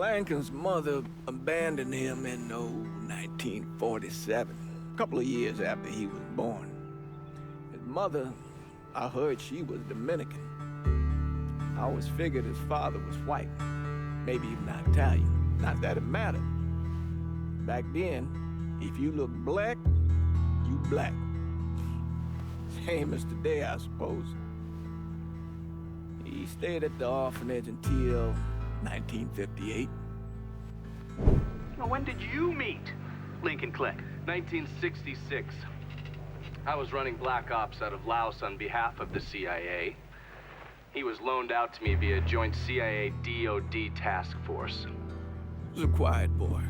Lincoln's mother abandoned him in, 1947, a couple of years after he was born. His mother, I heard she was Dominican. I always figured his father was white, maybe even Italian. Not that it mattered. Back then, if you look black, you black. Same as today, I suppose. He stayed at the orphanage until 1958. Now, when did you meet Lincoln Click? 1966. I was running Black Ops out of Laos on behalf of the CIA. He was loaned out to me via joint CIA-DOD task force. He was a quiet boy.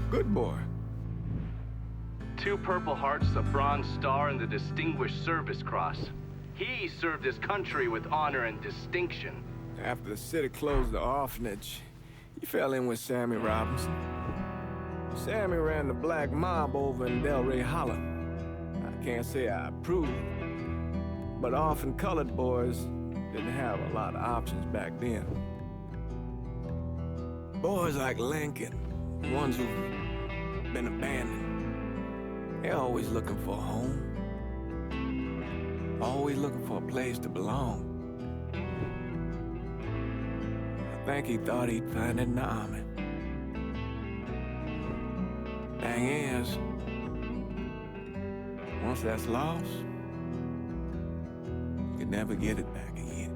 Good boy. 2 Purple Hearts, a Bronze Star, and the Distinguished Service Cross. He served his country with honor and distinction. After the city closed the orphanage, he fell in with Sammy Robinson. Sammy ran the black mob over in Delray Hollow. I can't say I approve, but orphan colored boys didn't have a lot of options back then. Boys like Lincoln, the ones who've been abandoned, they're always looking for a home. Always looking for a place to belong. I think he thought he'd find it in the army. Thing is, once that's lost, you can never get it back again.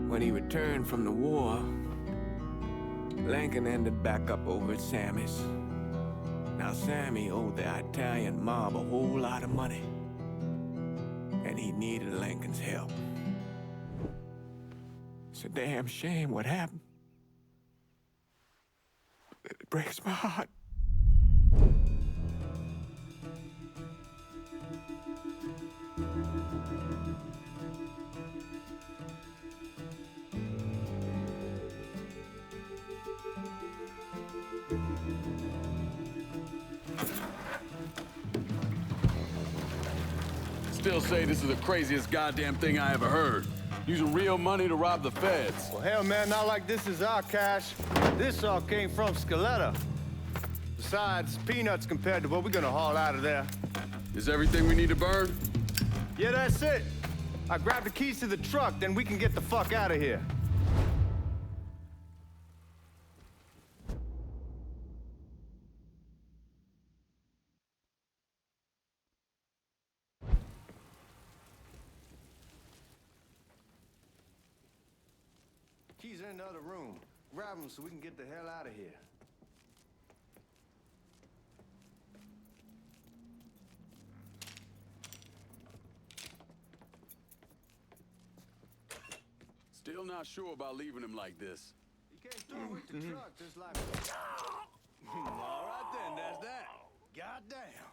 When he returned from the war, Lincoln ended back up over at Sammy's. Now, Sammy owed the Italian mob a whole lot of money, and he needed Lincoln's help. It's a damn shame what happened. It breaks my heart. Still say this is the craziest goddamn thing I ever heard. Using real money to rob the feds. Well, hell, man, not like this is our cash. This all came from Scaletta. Besides, peanuts compared to what we're gonna haul out of there. Is everything we need to burn? Yeah, that's it. I grab the keys to the truck, then we can get the fuck out of here. Keys are in the other room. Grab them so we can get the hell out of here. Still not sure about leaving him like this. You can't throw away the truck. There's like... All right then, that's that. Goddamn.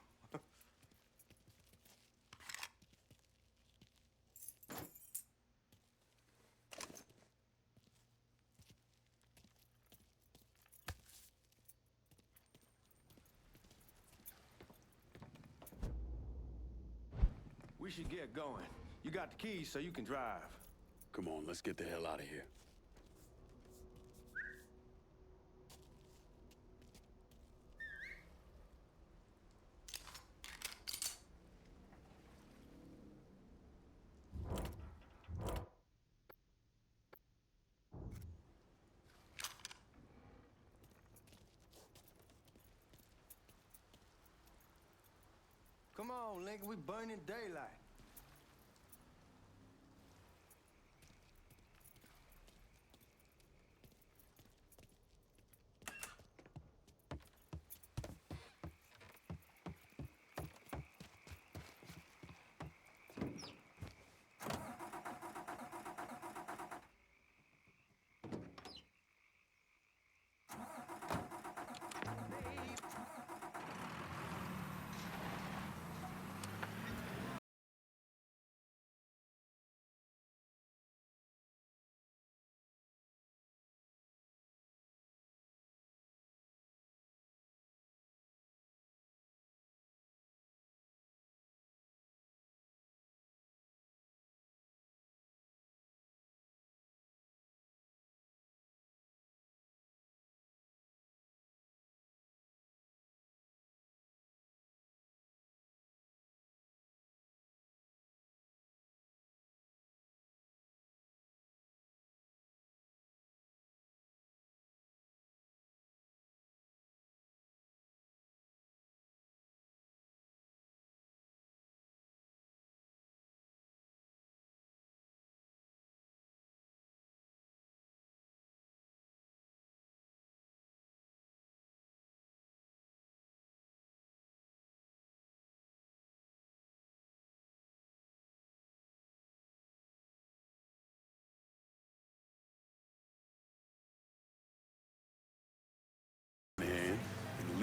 We should get going. You got the keys so you can drive. Come on, let's get the hell out of here. Come on, Lincoln, we burning daylight.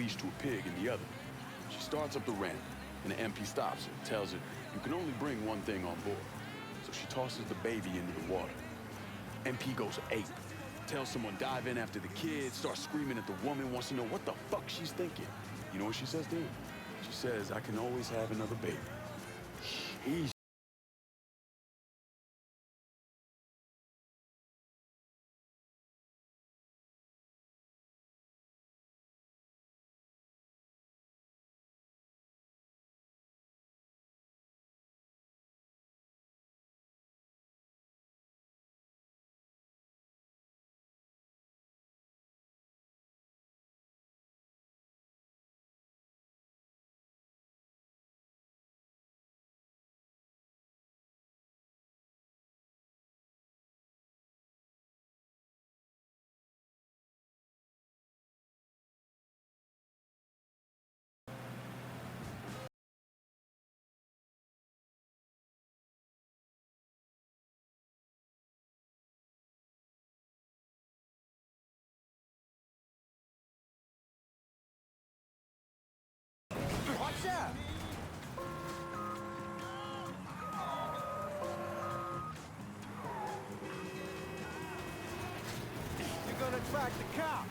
leash to a pig in the other. She starts up the ramp, and the MP stops her, tells her you can only bring one thing on board. So she tosses the baby into the water. MP goes ape, tells someone dive in after the kid, starts screaming at the woman, wants to know what the fuck she's thinking. You know what she says to him? She says, I can always have another baby. Jeez. Watch out! You're gonna attract the cops.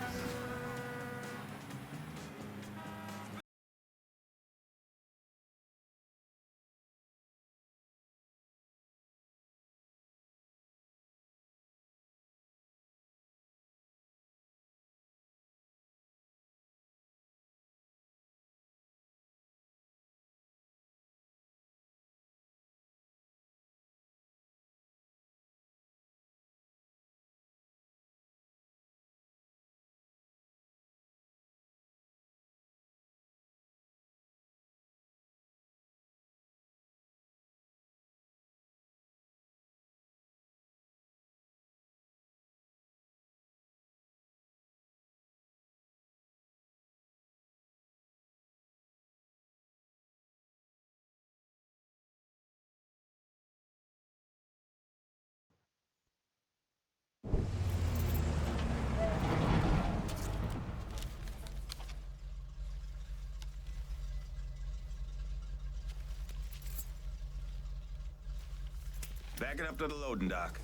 Back it up to the loading dock.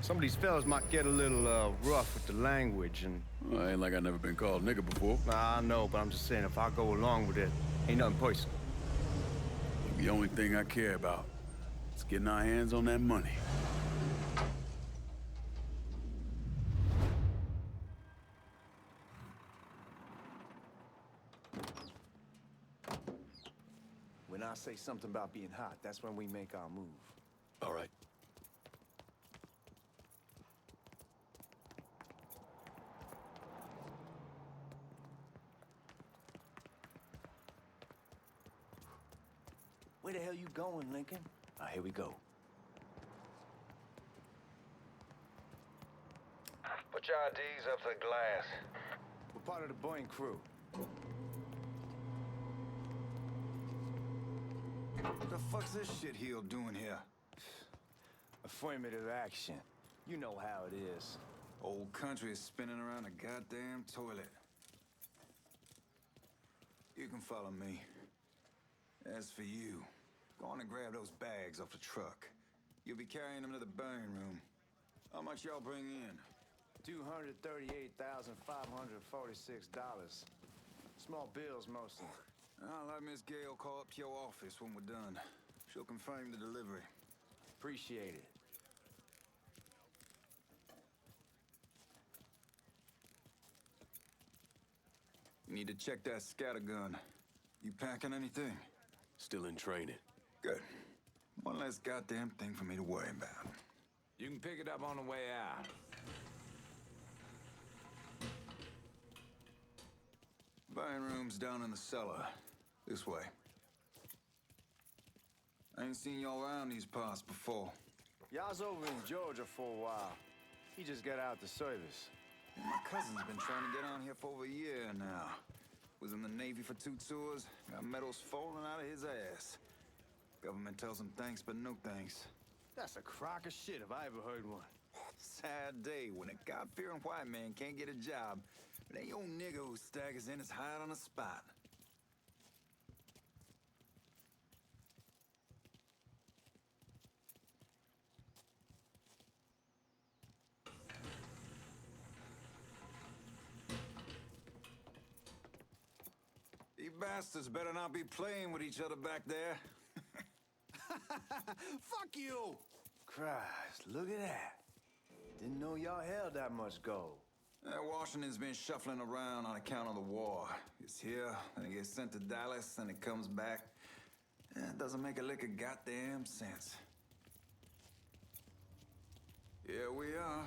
Some of these fellas might get a little rough with the language, and Well, ain't like I never been called nigga before. I know, but I'm just saying if I go along with it, ain't nothing personal. The only thing I care about is getting our hands on that money. When I say something about being hot, that's when we make our move. All right. Where the hell you going, Lincoln? Here we go. Put your IDs up to the glass. We're part of the Boeing crew. What the fuck's this shitheel doing here? Affirmative action. You know how it is. Old country is spinning around a goddamn toilet. You can follow me. As for you, go on and grab those bags off the truck. You'll be carrying them to the burn room. How much y'all bring in? $238,546. Small bills mostly. I'll let Miss Gale call up to your office when we're done. She'll confirm the delivery. Appreciate it. You need to check that scattergun. You packing anything? Still in training. Good. One less goddamn thing for me to worry about. You can pick it up on the way out. Buying rooms down in the cellar. This way. I ain't seen y'all around these parts before. Y'all's over in Georgia for a while. He just got out the service. My cousin's been trying to get on here for over a year now. Was in the Navy for 2 tours, got medals falling out of his ass. Government tells him thanks, but no thanks. That's a crock of shit if I ever heard one. Sad day when a God-fearing white man can't get a job, but ain't old nigga who staggers in his hide on the spot. You bastards better not be playing with each other back there. Fuck you! Christ, look at that. Didn't know y'all held that much gold. Washington's been shuffling around on account of the war. It's here, and it gets sent to Dallas, and it comes back. It doesn't make a lick of goddamn sense. Here we are.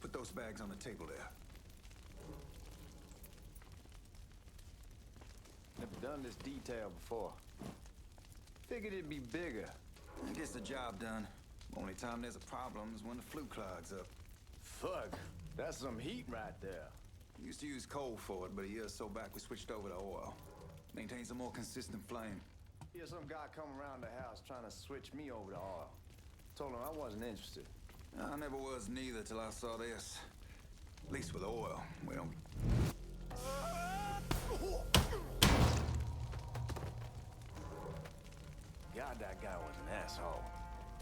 Put those bags on the table there. Never done this detail before. Figured it'd be bigger. It gets the job done. Only time there's a problem is when the flue clogs up. Fuck, that's some heat right there. We used to use coal for it, but a year or so back we switched over to oil. Maintains a more consistent flame. Here's some guy come around the house trying to switch me over to oil. Told him I wasn't interested. I never was neither till I saw this. At least with oil, we don't... God, that guy was an asshole.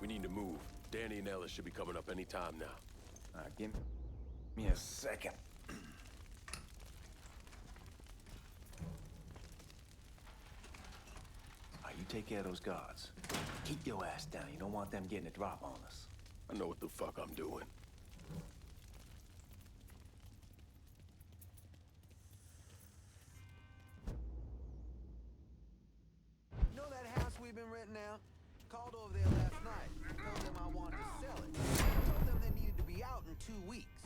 We need to move. Danny and Ellis should be coming up any time now. All right, give me a second. All right, you take care of those guards. Keep your ass down. You don't want them getting a drop on us. I know what the fuck I'm doing. You know that house we've been renting out? Called over there last night. Told them I wanted to sell it. Told them they needed to be out in 2 weeks.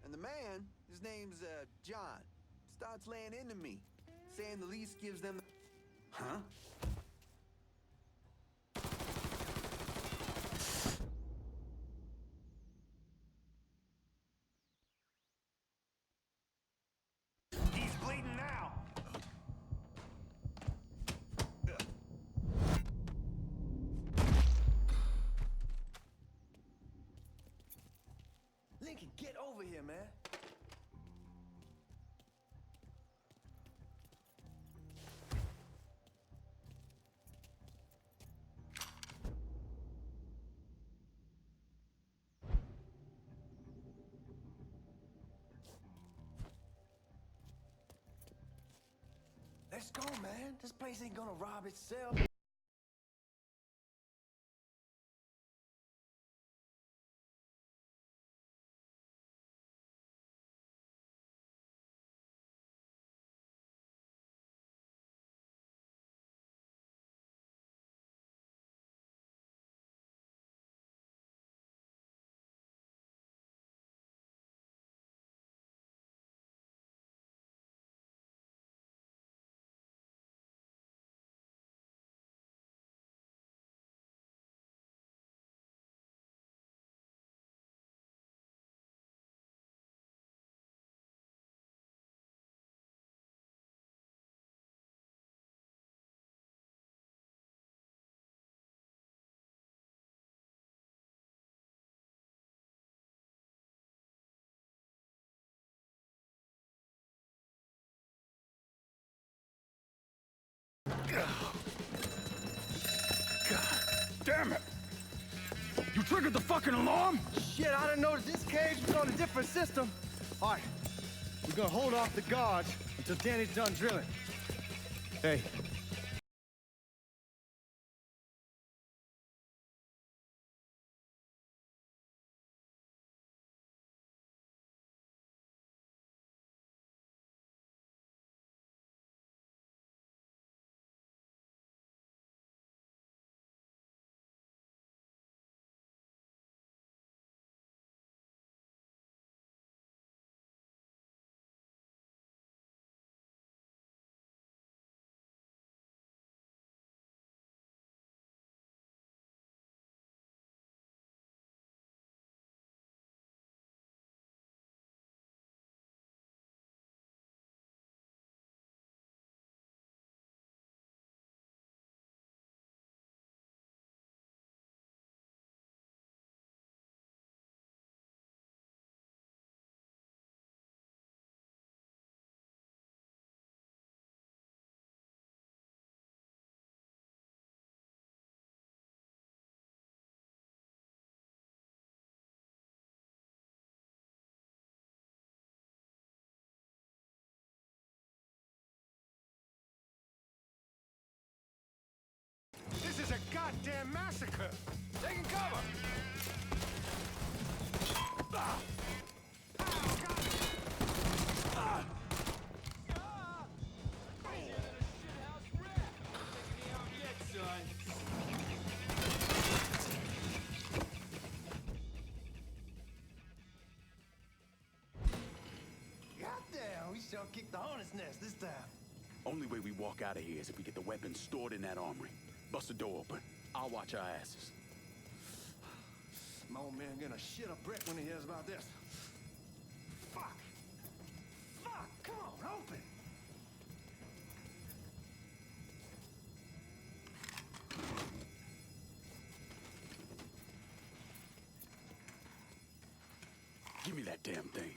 And the man, his name's John, starts laying into me, saying the lease gives them the... Huh? He's bleeding now. Lincoln, get over here, man. Let's go, man. This place ain't gonna rob itself. Damn it! You triggered the fucking alarm? Shit, I didn't notice this cage was on a different system. All right, we're gonna hold off the guards until Danny's done drilling. Hey, goddamn massacre. Taking cover. Goddamn, we sure kicked the hornet's nest this time. Only way we walk out of here is if we get the weapons stored in that armory. Bust the door open. I'll watch our asses. My old man gonna shit a brick when he hears about this. Fuck! Fuck! Come on, open! Give me that damn thing.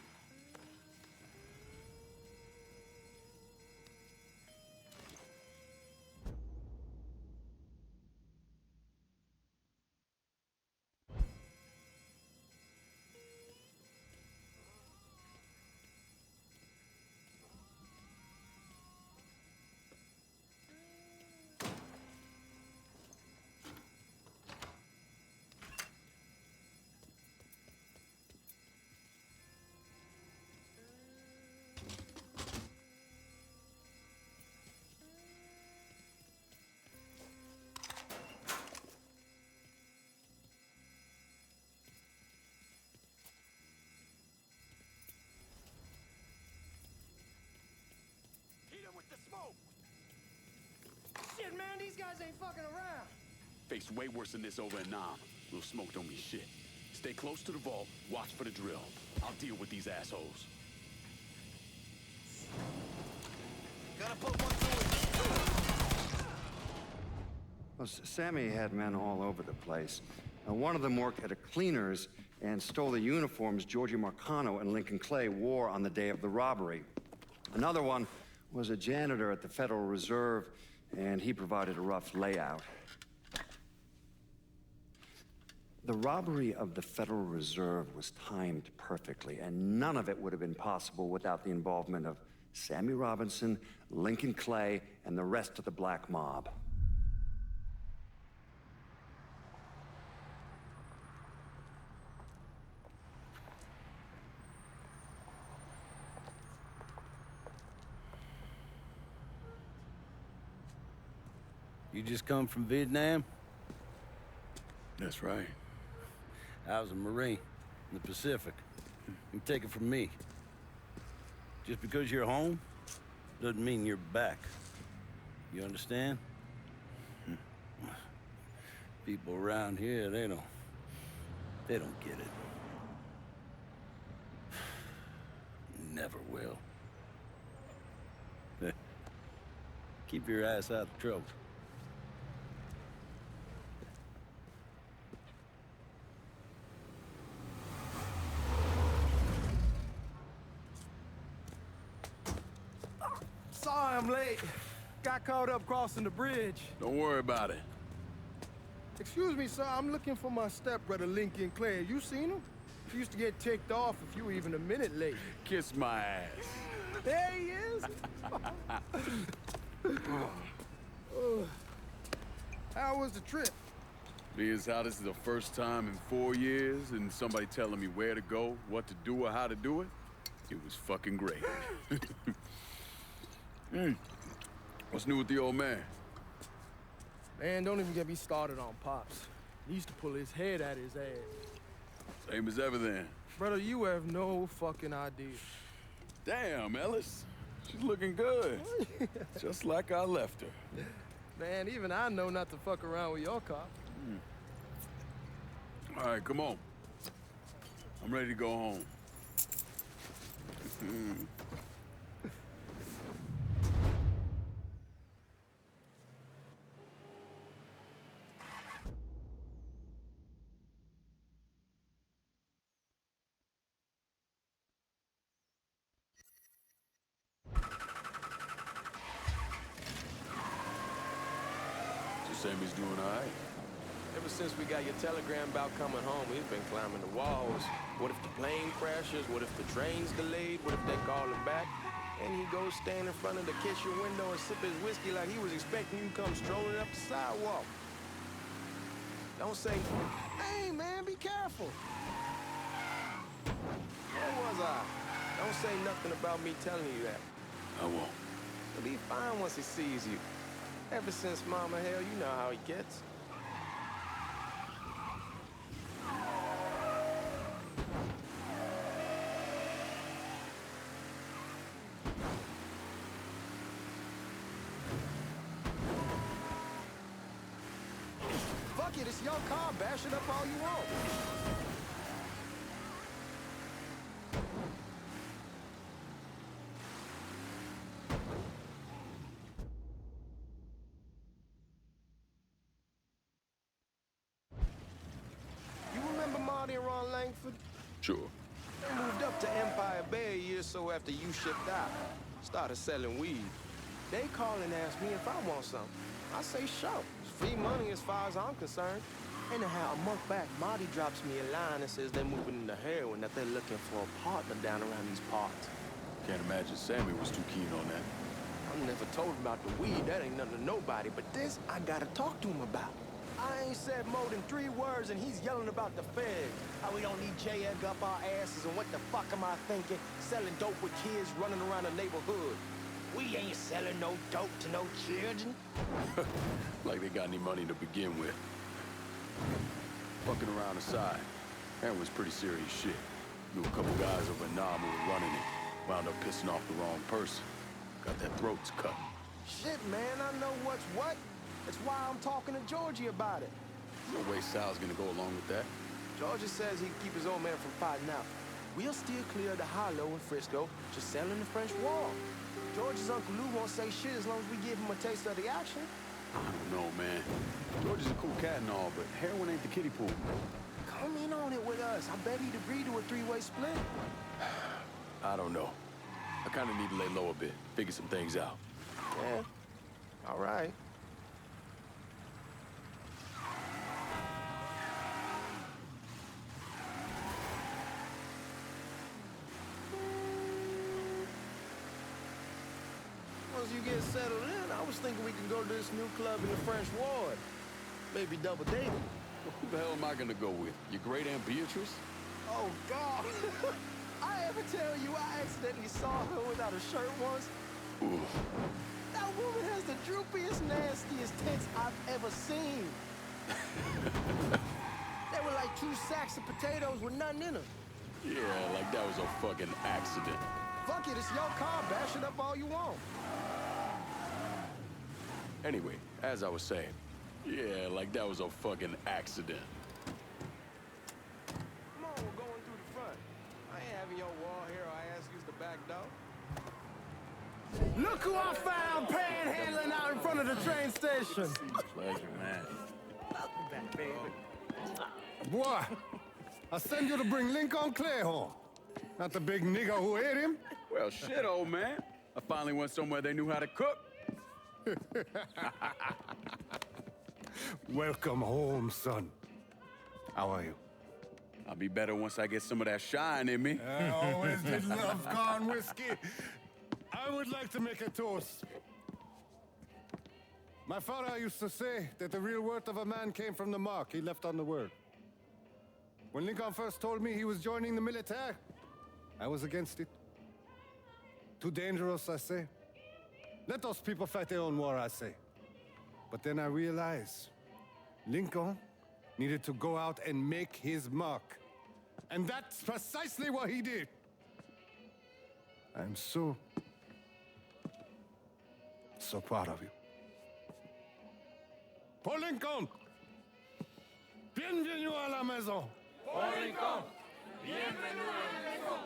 Shit, man, these guys ain't fucking around. Faced way worse than this over in Nam. Little smoke don't mean shit. Stay close to the vault, watch for the drill. I'll deal with these assholes. Gotta put one through it. Well, Sammy had men all over the place. One of them worked at a cleaner's and stole the uniforms Georgie Marcano and Lincoln Clay wore on the day of the robbery. Another one was a janitor at the Federal Reserve, and he provided a rough layout. The robbery of the Federal Reserve was timed perfectly, and none of it would have been possible without the involvement of Sammy Robinson, Lincoln Clay, and the rest of the black mob. You just come from Vietnam? That's right. I was a Marine in the Pacific. You take it from me. Just because you're home doesn't mean you're back. You understand? People around here, they don't get it. Never will. Keep your ass out of trouble. Sorry I'm late. Got caught up crossing the bridge. Don't worry about it. Excuse me, sir. I'm looking for my stepbrother, Lincoln Clay. You seen him? He used to get ticked off if you were even a minute late. Kiss my ass. There he is. How was the trip? Being how this is the first time in 4 years and somebody telling me where to go, what to do, or how to do it, it was fucking great. What's new with the old man? Man, don't even get me started on Pops. He used to pull his head out his ass. Same as ever then. Brother, you have no fucking idea. Damn, Ellis. She's looking good. Just like I left her. Man, even I know not to fuck around with your cop. All right, come on. I'm ready to go home. Sammy's doing all right. Ever since we got your telegram about coming home, he's been climbing the walls. What if the plane crashes? What if the train's delayed? What if they call him back? And he goes stand in front of the kitchen window and sip his whiskey like he was expecting you to come strolling up the sidewalk. Don't say, hey, man, be careful. Where was I? Don't say nothing about me telling you that. I won't. He'll be fine once he sees you. Ever since Mama Hell, you know how he gets. Fuck it, it's your car. Bash it up all you want. You remember Marty and Ron Langford? Sure. They moved up to Empire Bay a year or so after you shipped out. Started selling weed. They call and ask me if I want some. I say sure. It's free money as far as I'm concerned. Anyhow, a month back, Marty drops me a line and says they're moving into heroin, that they're looking for a partner down around these parts. Can't imagine Sammy was too keen on that. I never told him about the weed. That ain't nothing to nobody. But this, I gotta talk to him about. I ain't said more than 3 words, and he's yelling about the feds. How we don't need J.Egg up our asses, and what the fuck am I thinking? Selling dope with kids running around the neighborhood. We ain't selling no dope to no children. Like they got any money to begin with. Fucking around aside, that was pretty serious shit. Knew a couple guys over in Nam who were running it. Wound up pissing off the wrong person. Got their throats cut. Shit, man, I know what's what. That's why I'm talking to Georgie about it. No way Sal's gonna go along with that. Georgie says he'd keep his old man from fighting out. We'll steer clear of the Hollow in Frisco, just selling the French Wall. George's Uncle Lou won't say shit as long as we give him a taste of the action. I don't know, man. George is a cool cat and all, but heroin ain't the kiddie pool. Come in on it with us. I bet he'd agree to a 3-way split. I don't know. I kind of need to lay low a bit, figure some things out. Yeah, all right. Once you get settled in, I was thinking we could go to this new club in the French Ward. Maybe double date. Who the hell am I gonna go with? Your great Aunt Beatrice? Oh, God. I ever tell you I accidentally saw her without a shirt once? Ooh. That woman has the droopiest, nastiest tits I've ever seen. They were like 2 sacks of potatoes with nothing in them. Yeah, like that was a fucking accident. Fuck it, it's your car. Bash it up all you want. Anyway, as I was saying, yeah, like that was a fucking accident. Come on, we're going through the front. I ain't having your wall here or I ask use the back door. Look who I found panhandling out in front of the train station. Pleasure, man. Welcome back, baby. Boy, I send you to bring Lincoln Clay home. Not the big nigger who ate him. Well, shit, old man. I finally went somewhere they knew how to cook. Welcome home, son. How are you? I'll be better once I get some of that shine in me. I always did love corn whiskey. I would like to make a toast. My father used to say that the real worth of a man came from the mark he left on the world. When Lincoln first told me he was joining the military, I was against it. Too dangerous, I say. Let those people fight their own war, I say. But then I realized Lincoln needed to go out and make his mark. And that's precisely what he did. I'm so proud of you. Paul Lincoln! Bienvenue à la maison! Paul Lincoln, bienvenue à la maison.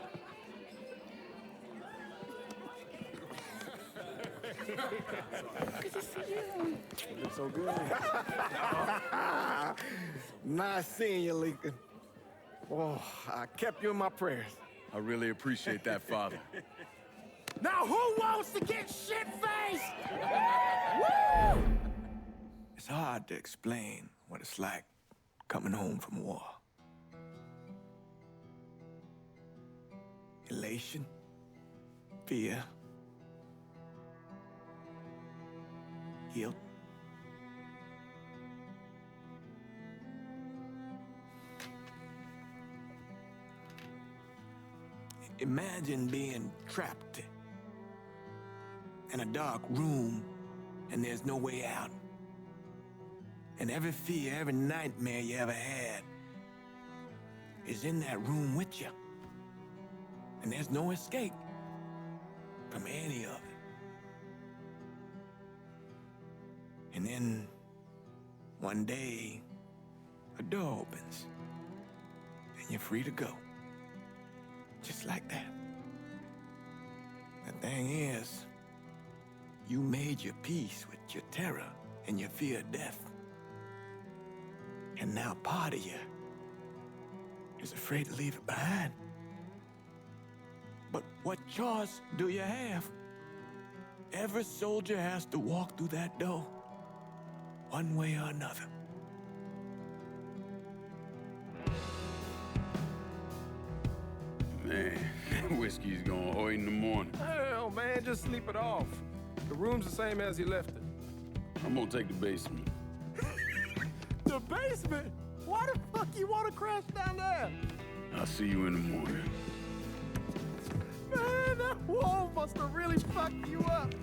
Good to see you. You look so good. Nice seeing you, Lincoln. Oh, I kept you in my prayers. I really appreciate that, Father. Now who wants to get shit-faced? Woo! It's hard to explain what it's like coming home from war. Elation, fear, guilt. Imagine being trapped in a dark room and there's no way out. And every fear, every nightmare you ever had is in that room with you. And there's no escape from any of it. And then one day, a door opens and you're free to go. Just like that. The thing is, you made your peace with your terror and your fear of death. And now part of you is afraid to leave it behind. But what choice do you have? Every soldier has to walk through that door, one way or another. Man, whiskey's gonna hurt in the morning. Hell, man, just sleep it off. The room's the same as you left it. I'm gonna take the basement. The basement? Why the fuck you want to crash down there? I'll see you in the morning. Man, that wall must have really fucked you up.